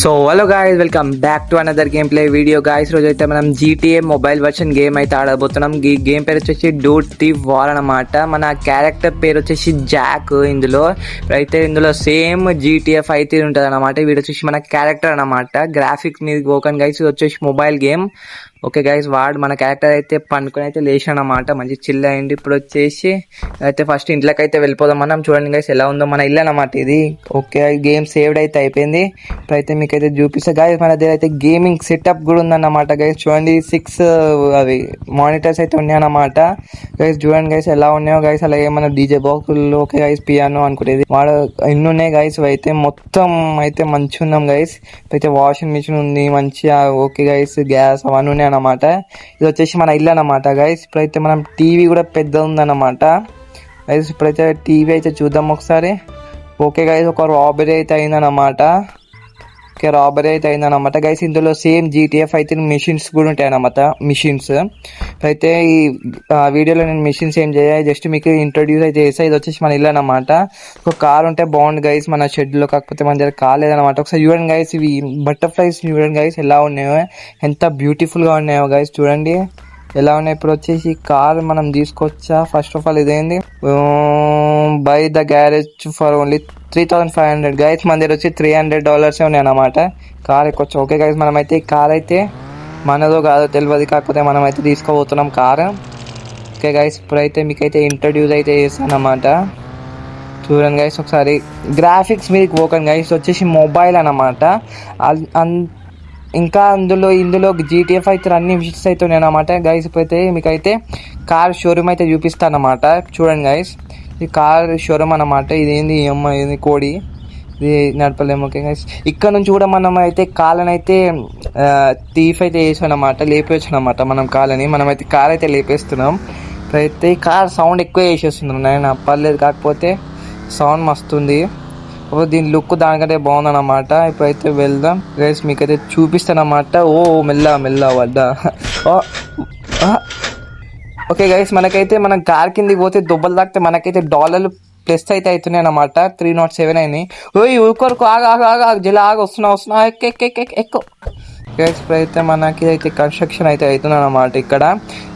So hello guys, welcome back to another game play video guys. రోజు అయితే మనం GTA mobile version game అయితే ఆడబోతున్నాం. ఈ గేమ్ పేరు వచ్చేసి డూట్ థీఫ్ వార్ అనమాట. మన క్యారెక్టర్ పేరు వచ్చేసి జాక్. ఇందులో సేమ్ GTA 5 ఉంటుంది అనమాట. వీడు వచ్చేసి మన క్యారెక్టర్ అనమాట. గ్రాఫిక్స్ మీద పోకండి గైస్, ఇది వచ్చేసి మొబైల్ గేమ్. ఓకే గైస్, వాడు మన క్యారెక్టర్ అయితే పనుకొని అయితే లేచాడు అనమాట. మంచి చిల్ అయింది. ఇప్పుడు వచ్చేసి అయితే ఫస్ట్ ఇంట్లోకి అయితే వెళ్ళిపోదాం మనం. చూడండి గైస్ ఎలా ఉందో మన ఇల్లు అనమాట ఇది. ఓకే, గేమ్ సేవ్డ్ అయితే అయిపోయింది. ఇప్పుడైతే మీకైతే చూపిస్తా గైస్. మన దగ్గర అయితే గేమింగ్ సెటప్ కూడా ఉందన్నమాట గైస్. చూడండి 6 అవి మానిటర్స్ అయితే ఉన్నాయన్నమాట గైస్. చూడండి గైస్ ఎలా ఉన్నాయో గైస్. అలాగే మన డీజే బాక్సులు, ఓకే గైస్, పియానో అనుకునేది వాడు ఎన్ని ఉన్నాయి గైస్. అయితే మొత్తం అయితే మంచిగా ఉన్నాం గైస్. అయితే వాషింగ్ మిషన్ ఉంది మంచిగా. ఓకే గైస్, గ్యాస్ అవన్నీ ఉన్నాయి అన్నమాట. ఇది వచ్చేసి మన ఇల్లు అన్నమాట గైస్. ఇప్పుడైతే మనం టీవీ కూడా పెద్ద ఉందన్నమాట గైస్. ఇప్పుడైతే టీవీ అయితే చూద్దాం ఒకసారి. ఓకే గైస్, ఒక రాబరీ అయితే అయిందన్నమాట. ఓకే, రాబరీ అయితే అయిందన్నమాట గైస్. ఇందులో సేమ్ GTA 5 మిషన్స్ కూడా ఉంటాయి అన్నమాట. మిషన్స్ అయితే ఈ వీడియోలో నేను మిషన్స్ ఏం చేయాలి, జస్ట్ మీకు ఇంట్రొడ్యూస్ అయితే చేస్తా. ఇది వచ్చేసి మన ఇల్లు అనమాట. ఒక కార్ ఉంటే బాగుంది గైస్ మన షెడ్లో, కాకపోతే మన దగ్గర కార్ లేదనమాట. ఒకసారి చూడండి గైస్, ఇవి బటర్ఫ్లైస్ చూడండి గైస్ ఎలా ఉన్నాయో, ఎంత బ్యూటిఫుల్గా ఉన్నాయో గైస్. చూడండి ఎలా ఉన్నాయి. ఇప్పుడు వచ్చేసి కార్ మనం తీసుకొచ్చా. ఫస్ట్ ఆఫ్ ఆల్ ఇదేంది, by the garage for only 3500 guys. మన దగ్గర వచ్చి $300 ఉన్నాయి అన్నమాట. కార్ ఎక్కొచ్చు. ఓకే గైస్, మనమైతే ఈ కార్ అయితే మనదో కాదో తెలియదు, కాకపోతే మనం అయితే తీసుకోబోతున్నాం కార్. ఓకే గైస్, ఇప్పుడైతే మీకైతే ఇంట్రడ్యూస్ అయితే చేస్తాను అన్నమాట. చూడండి గైస్ ఒకసారి. గ్రాఫిక్స్ మీకు పోకండి గైస్, వచ్చేసి మొబైల్ అన్నమాట. ఇంకా ఇందులో GTA 5 అన్ని విషయాలు అయితే ఉన్నాయి అన్నమాట గైస్. ఇప్పుడైతే మీకైతే కార్ షోరూమ్ అయితే చూపిస్తాను అన్నమాట. చూడండి గైస్, ఇది కార్ షోరూమ్ అన్నమాట. ఇది ఏంది అమ్మ, ఇది కోడి, ఇది నడపలేము. ఓకే గైస్, ఇక్కడ నుంచి కూడా మనం అయితే కాలని అయితే థీఫ్ అయితే వేసాం అన్నమాట, లేపేయచ్చు అనమాట మనం కాలని. మనమైతే కార్ అయితే లేపేస్తున్నాం. ఇప్పుడైతే కార్ సౌండ్ ఎక్కువ వేసేస్తున్నాం నేను, పర్లేదు, కాకపోతే సౌండ్ మస్తుంది. దీని లుక్ దానికంటే బాగుందన్నమాట. ఇప్పుడైతే వెళ్దాం గైస్, మీకైతే చూపిస్తానమాట. ఓ మెల్ల వడ్డా. ఓకే గైస్, మనకైతే మనం కార్ కిందికి పోతే దుబ్బలు తాకితే మనకైతే $+ ప్లస్ అయితే అవుతున్నాయి అన్నమాట. 307 అయినాయి. ఓయ్ ఊరుకోరుకు, ఆగా జిలా వస్తున్నా ఎక్కువ గైస్. ఇప్పుడైతే మనకి అయితే కన్స్ట్రక్షన్ అయితే అవుతుంది అన్నమాట ఇక్కడ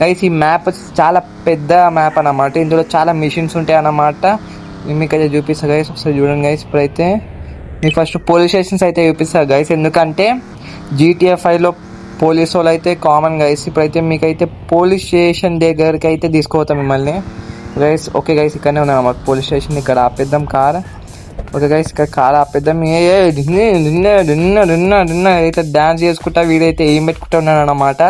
గైస్. ఈ మ్యాప్ చాలా పెద్ద మ్యాప్ అన్నమాట. ఇందులో చాలా మిషన్స్ ఉంటాయి అన్నమాట. మీకైతే చూపిస్తా గైస్, ఒకసారి చూడండి గైస్. ఇప్పుడైతే మీకు ఫస్ట్ పోలీస్ స్టేషన్స్ అయితే చూపిస్తా గైస్, ఎందుకంటే GTA 5లో పోలీసు వాళ్ళు అయితే కామన్ గైస్. ఇప్పుడైతే మీకైతే పోలీస్ స్టేషన్ దగ్గరికి అయితే తీసుకోవతాం మిమ్మల్ని గైస్. ఓకే గైస్, ఇక్కడనే ఉన్నాం అన్నమాట పోలీస్ స్టేషన్. ఇక్కడ ఆపేద్దాం కార్. ఓకే గైస్, ఇక్కడ కార్ ఆపేద్దాం. అయితే డాన్స్ చేసుకుంటా వీడైతే ఏం పెట్టుకుంటా ఉన్నాడు అన్నమాట.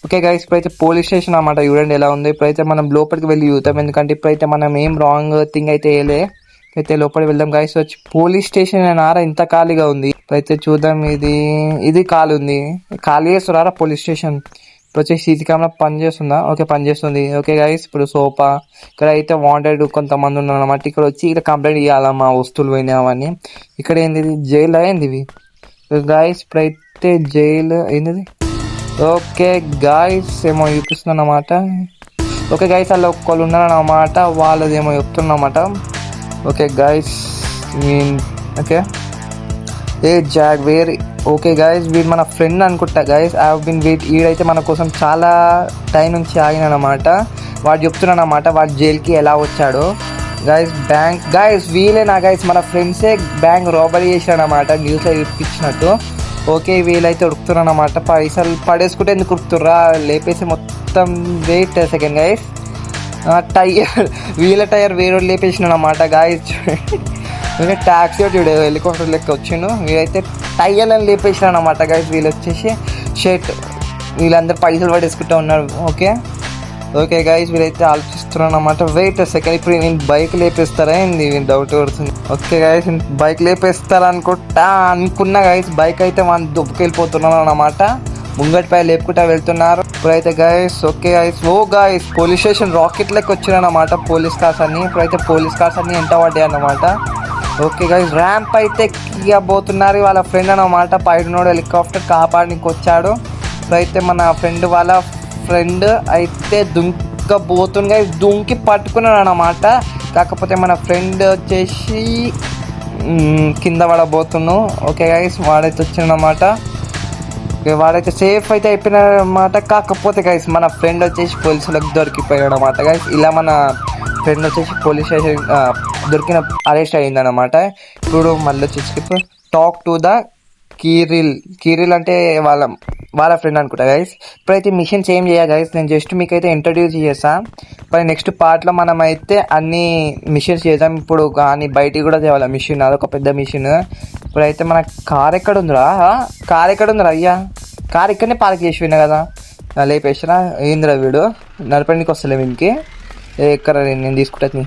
ఓకే గైస్, ఇప్పుడైతే పోలీస్ స్టేషన్ అన్నమాట. చూడండి ఎలా ఉంది. ఇప్పుడైతే మనం లోపలికి వెళ్ళి చూద్దాం, ఎందుకంటే ఇప్పుడైతే మనం ఏం రాంగ్ థింగ్ అయితే వేయలే. అయితే లోపలికి వెళ్దాం గైస్. వచ్చి పోలీస్ స్టేషన్ నారా ఇంత ఖాళీగా ఉంది. ఇప్పుడైతే చూద్దాం. ఇది ఖాళీ ఉంది. ఖాళీ చేస్తున్నారా పోలీస్ స్టేషన్. ఇప్పుడు వచ్చి సీసీ కెమెరా పనిచేస్తుందా? ఓకే, పనిచేస్తుంది. ఓకే గైస్, ఇప్పుడు సోఫా ఇక్కడ అయితే వాంటెడ్ కొంతమంది ఉన్నారు అన్నమాట. ఇక్కడ వచ్చి ఇక్కడ కంప్లైంట్ ఇవ్వాలా మా వస్తువులు పోయినావని. ఇక్కడ ఏంది, జైలు అయింది ఇవి గైస్. ఇప్పుడైతే జైలు ఏంది. ఓకే గాయస్, ఏమో చూపిస్తుంది అన్నమాట. ఓకే గైస్, వాళ్ళు ఒక్కళ్ళు ఉన్నారన్నమాట, వాళ్ళది ఏమో చెప్తున్నమాట. Okay guys, okay a jog wear. Okay guys, వీడు మన ఫ్రెండ్ అనుకుంటా guys. I have been wait. వీడైతే మన కోసం చాలా టైం నుంచి ఆగినమాట. వాడు చెప్తున్నాడు అన్నమాట వాడు జైలుకి ఎలా వచ్చాడు గైస్. బ్యాంక్ గైస్, వీలేనా గైస్ మన ఫ్రెండ్సే బ్యాంక్ రాబరీ చేశాడనమాట, న్యూస్లో ఇప్పించినట్టు. ఓకే, వీళ్ళైతే ఉడుకుతున్నారు అన్నమాట. పైసలు పడేసుకుంటే ఎందుకు ఉడుకుతుర్రా, లేపేసి మొత్తం. వెయిట్ సెకండ్ గైస్, వీళ్ళ టైర్ వేరే లేపేసినాడు అన్నమాట గాయస్. ట్యాక్సీ చూడే హెలికాప్టర్ లెక్క వచ్చిండు. వీళ్ళైతే టైర్లను లేపేసినాడు అన్నమాట గాయస్. వీళ్ళు వచ్చేసి వీళ్ళందరూ పైసలు పడేసుకుంటూ ఉన్నారు. ఓకే గైస్, వీళ్ళైతే ఆలోచిస్తున్నారు అన్నమాట. వెయిట్ సెకండ్, ఇప్పుడు నేను బైక్ లేపేస్తారా ఏంది డౌట్ పడుతుంది. ఓకే గైస్, బైక్ లేపేస్తారా అనుకున్నా గైస్. బైక్ అయితే మనం దుబ్బుకెళ్ళిపోతున్నాను అన్నమాట. ముంగటిపై లేపుకుంటా వెళ్తున్నారు ఇప్పుడైతే guys. Okay guys, guys police station rocket లెక్క వచ్చినాయన్నమాట పోలీస్ కార్స్ అన్ని. ఇప్పుడైతే పోలీస్ కార్స్ అన్ని ఎంట పడ్డాయి అన్నమాట. ఓకే గైస్, ర్యాంప్ అయితే పోతున్నారు. వాళ్ళ ఫ్రెండ్ అన్నమాట, పైనోడు హెలికాప్టర్ కాపాడడానికి వచ్చాడు. ఇప్పుడైతే మన ఫ్రెండ్ అయితే దుంకబోతుండగా దుంకి పట్టుకున్నాడు అన్నమాట. కాకపోతే మన ఫ్రెండ్ వచ్చేసి కింద పడబోతున్నాం. ఓకే గైస్ వాడైతే వచ్చిందన్నమాట. వాడైతే సేఫ్ అయితే అయిపోయినాడనమాట. కాకపోతే గైస్ మన ఫ్రెండ్ వచ్చేసి పోలీసులకు దొరికిపోయాడు అనమాట గైస్. ఇలా మన ఫ్రెండ్ వచ్చేసి పోలీస్ స్టేషన్ దొరికిన అరెస్ట్ అయ్యిందనమాట. ఇప్పుడు మళ్ళీ వచ్చేసి టాక్ టు ద కీరిల్ అంటే వాళ్ళ ఫ్రెండ్ అనుకుంటా గైస్. ఇప్పుడైతే మిషన్స్ ఏం చేయాలి గైస్, నేను జస్ట్ మీకు అయితే ఇంట్రడ్యూస్ చేస్తాను. మరి నెక్స్ట్ పార్ట్లో మనం అయితే అన్ని మిషన్స్ చేద్దాం. ఇప్పుడు కానీ బయటికి కూడా తేవాలి మిషన్, అదొక పెద్ద మిషన్. ఇప్పుడైతే మన కార్ ఎక్కడ ఉందిరా అయ్యా, కార్ ఇక్కడనే పార్క్ చేసి విన్నా కదా, లేపేసినా ఏందిరా వీడు నడపడానికి వస్తలే వీనికి. ఎక్కడ నేను తీసుకుంటాను,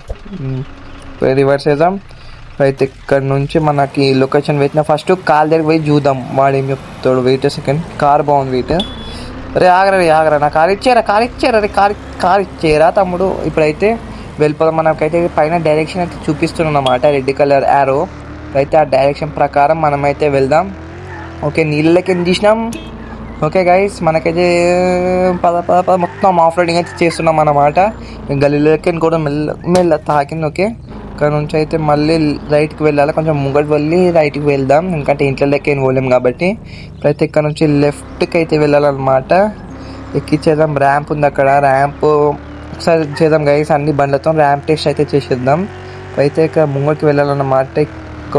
రివర్స్ చేద్దాం. అయితే ఇక్కడ నుంచి మనకి లొకేషన్ పెట్టిన ఫస్ట్ కార్ దగ్గర పోయి చూద్దాం వాడు ఏం చెప్తాడు. వెయిట్ సెకండ్, కార్ బాగుంది వెయిట్. రే ఆగరా నా కార్ ఇచ్చారా కార్ ఇచ్చేరా తమ్ముడు. ఇప్పుడైతే వెళ్ళిపోదాం. మనకైతే పైన డైరెక్షన్ అయితే చూపిస్తున్నాం అన్నమాట, రెడ్ కలర్ యారో. అయితే ఆ డైరెక్షన్ ప్రకారం మనమైతే వెళ్దాం. ఓకే నీళ్ళకి ఏం తీసినాం. ఓకే గైస్ మనకైతే పద మొత్తం ఆఫ్ రోడింగ్ అయితే చేస్తున్నాం అన్నమాట. గల్లీలోకి కూడా మెల్ల తాకింది. ఓకే ఇక్కడ నుంచి అయితే మళ్ళీ రైట్కి వెళ్ళాలి, కొంచెం ముంగటి వెళ్ళి రైట్కి వెళ్దాం, ఎందుకంటే ఇంట్లో లెక్క ఏం పోలేం కాబట్టి. ఇప్పుడైతే ఇక్కడ నుంచి లెఫ్ట్కి అయితే వెళ్ళాలన్నమాట. ఎక్కిచ్చేద్దాం, ర్యాంప్ ఉంది అక్కడ, ర్యాంప్ ఒకసారి చేద్దాం గైస్. అన్ని బండ్లతో ర్యాంప్ టెస్ట్ అయితే చేసేద్దాం. అయితే ఇక్కడ ముంగటికి వెళ్ళాలన్నమాట.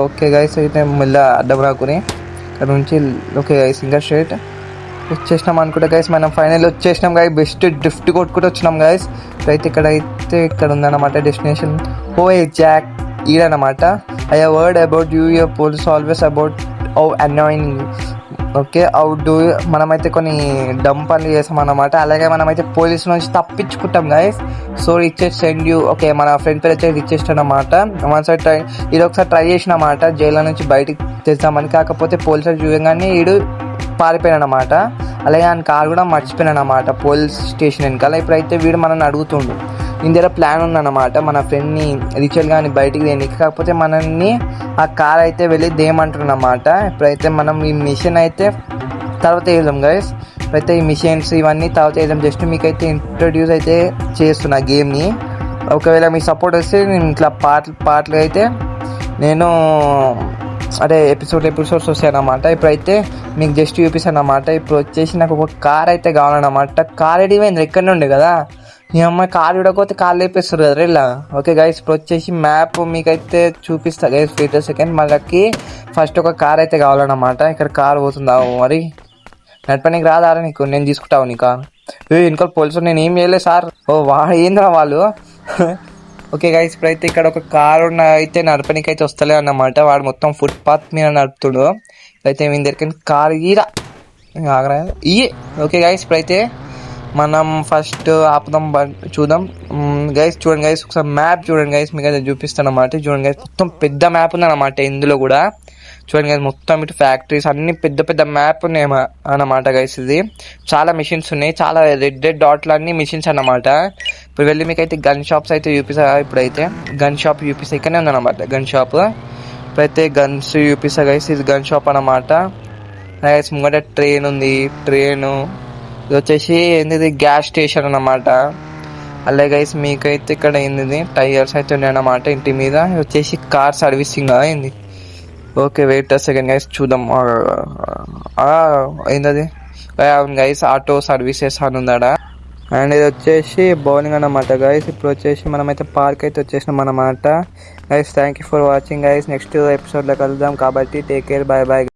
ఓకే గైస్ అయితే మళ్ళీ అడ్డం రాకుని ఇక్కడ నుంచి ఓకే గైస్ ఇంకా స్ట్రైట్ వచ్చేసినాం అనుకుంటా గైస్. మనం ఫైనల్ వచ్చేసినాం గైస్, బెస్ట్ డ్రిఫ్ట్ కొట్టుకుంటూ వచ్చినాం గైస్. ఇక్కడ ఉందన్నమాట డెస్టినేషన్. ఓఏ జాక్ ఈడనమాట. I have heard about you your police always about how annoying. Okay how do మనమైతే కొన్ని డమ్ పనులు చేస్తాం అన్నమాట. అలాగే మనమైతే పోలీసు నుంచి తప్పించుకుంటాం guys. So richest send you. Okay మన ఫ్రెండ్ పేరు వచ్చేసి రిచెస్ట్ అనమాట. వన్ సైడ్ ఇది ఒకసారి ట్రై చేసినమాట జైల్లో నుంచి బయటికి తెస్తామని. కాకపోతే పోలీసులు చూడగానే వీడు పారిపోయాడు అనమాట. అలాగే ఆయన కార్ కూడా మర్చిపోయాను అనమాట పోలీస్ స్టేషన్ వెనకాల. ఇప్పుడైతే వీడు మనల్ని అడుగుతుండు, దీని దగ్గర ప్లాన్ ఉందన్నమాట మన ఫ్రెండ్ని రిచువల్ కానీ బయటికి దేనికి. కాకపోతే మనల్ని ఆ కార్ అయితే వెళ్ళి దేమంటున్నమాట. ఇప్పుడైతే మనం ఈ మిషన్ అయితే తర్వాత వేద్దాం గైస్. ఇప్పుడైతే ఈ మిషన్స్ ఇవన్నీ తర్వాత వేద్దాం. జస్ట్ మీకైతే ఇంట్రడ్యూస్ అయితే చేస్తున్నా గేమ్ని. ఒకవేళ మీ సపోర్ట్ వస్తే నేను ఇట్లా పాటలు అయితే నేను అదే ఎపిసోడ్స్ వస్తాయన్నమాట. ఇప్పుడైతే మీకు జస్ట్ చూపిస్తాను అన్నమాట. ఇప్పుడు వచ్చేసి నాకు ఒక కార్ అయితే కావాలన్నమాట. కార్ ఎడిపోయింది ఎక్కడి నుండి కదా, ఈ అమ్మాయి కార్ చూడకపోతే కార్ లేపేస్తారు కదా ఇలా. ఓకే గైస్ ఇప్పుడు వచ్చేసి మ్యాప్ మీకైతే చూపిస్తా గైస్. వెయిట్ సెకండ్, మనకి ఫస్ట్ ఒక కార్ అయితే కావాలన్నమాట. ఇక్కడ కార్ పోతుందా మరి నడపనికి రాదారా నీకు, నేను తీసుకుంటావు నీ కార్. ఇంకో పోలీసు నేను ఏం చేయలేదు సార్. ఏంద్రా వాళ్ళు. ఓకే గైస్ ఇప్పుడైతే ఇక్కడ ఒక కార్ అయితే నడపనికి అయితే వస్తలే అన్నమాట. వాడు మొత్తం ఫుట్పాత్ మీద నడుపుతుడు. అయితే మీ దగ్గర కార్ ఆగరా ఓకే గైస్ ఇప్పుడైతే మనం ఫస్ట్ ఆపుదాం, చూద్దాం గైస్. చూడండి గైస్ ఒకసారి మ్యాప్ చూడండి గైస్, మీకు అయితే చూపిస్తాను అన్నమాట. చూడండి గైస్ మొత్తం పెద్ద మ్యాప్ ఉంది అన్నమాట ఇందులో కూడా. చూడండి గైస్ మొత్తం ఇటు ఫ్యాక్టరీస్ అన్ని పెద్ద మ్యాప్ ఉన్నాయి అన్నమాట గైస్. ఇది చాలా మిషన్స్ ఉన్నాయి, చాలా రెడ్ డాట్లు అన్ని మిషన్స్ అన్నమాట. ఇప్పుడు వెళ్ళి మీకు అయితే గన్ షాప్స్ అయితే చూపిస్తా. ఇప్పుడైతే గన్ షాప్ చూపిస్తా, ఇక్కడనే ఉందన్నమాట గన్ షాప్. ఇప్పుడైతే గన్స్ చూపిస్తా గైస్. ఇది గన్ షాప్ అన్నమాట గైస్. ముంగట ట్రైన్ ఉంది, ఇది వచ్చేసి ఏంది గ్యాస్ స్టేషన్ అన్నమాట. అలాగే గైస్ మీకైతే ఇక్కడ ఏంది టైర్స్ అయితే ఉన్నాయి అన్నమాట ఇంటి మీద. వచ్చేసి కార్ సర్వీసింగ్ అయింది. ఓకే వెయిట్ సెకండ్ గైస్ చూద్దాం ఏంటది. అవును గైస్ ఆటో సర్వీసెస్ అని ఉందాడా. అండ్ ఇది వచ్చేసి బౌలింగ్ అన్నమాట గైస్. ఇప్పుడు వచ్చేసి మనమైతే పార్క్ అయితే వచ్చేసినాం అన్నమాట guys. Thank you for watching guys. Next ఎపిసోడ్లో కలుద్దాం కాబట్టి టేక్ కేర్, బాయ్ బాయ్.